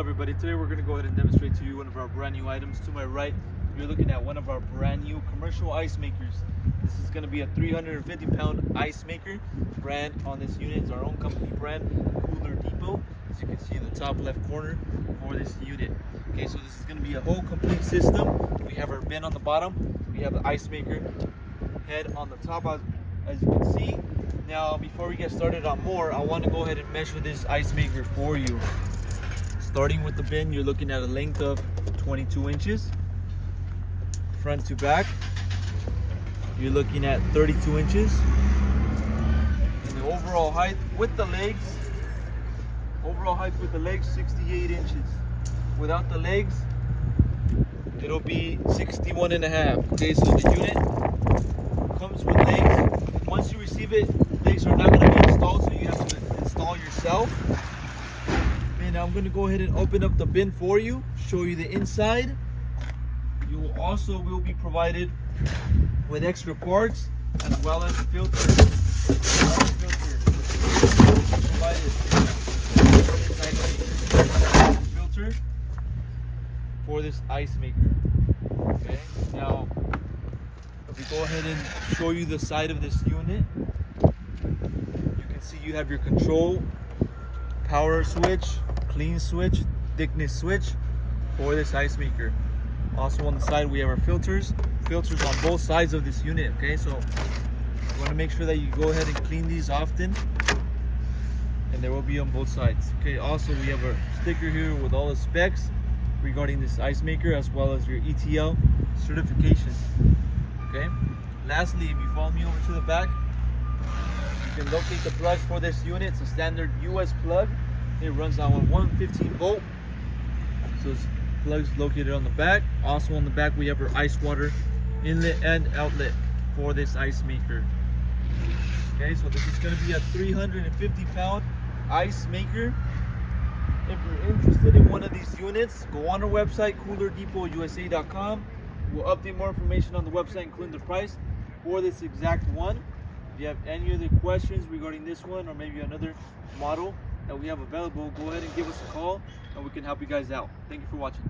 everybody? Today we're going to go ahead and demonstrate to you one of our brand new items. To my right, you're looking at one of our brand new commercial ice makers. This is going to be a 350 pound ice maker. Brand on this unit is our own company brand, Cooler Depot, as you can see in the top left corner for this unit. Okay, so this is going to be a whole complete system. We have our bin on the bottom, we have the ice maker head on the top, as you can see. Now, before we get started on more, I want to go ahead and measure this ice maker for you. Starting with the bin, you're looking at a length of 22 inches. Front to back, you're looking at 32 inches. And the overall height with the legs, 68 inches. Without the legs, it'll be 61 and a half. Okay, so the unit comes with legs. Once you receive it, legs are not going to be installed, so you have to install yourself. And I'm going to go ahead and open up the bin for you, show you the inside. You will be provided with extra parts as well as a filter. Filter for this ice maker. Okay, now if we go ahead and show you the side of this unit, you can see you have your control, power switch, clean switch, thickness switch for this ice maker. Also on the side we have our filters on both sides of this unit. Okay, so you want to make sure that you go ahead and clean these often, and they will be on both sides. Okay, also we have a sticker here with all the specs regarding this ice maker as well as your ETL certification. Okay, lastly, if you follow me over to the back, you can locate the plugs for this unit. It's a standard US plug. It runs on 115 volt. So this plug is located on the back. Also on the back we have our ice water inlet and outlet for this ice maker. Okay, so this is going to be a 350 pound ice maker. If you're interested in one of these units, go on our website, coolerdepot.usa.com. We'll update more information on the website, including the price for this exact one. If you have any other questions regarding this one or maybe another model that we have available, go ahead and give us a call and we can help you guys out. Thank you for watching.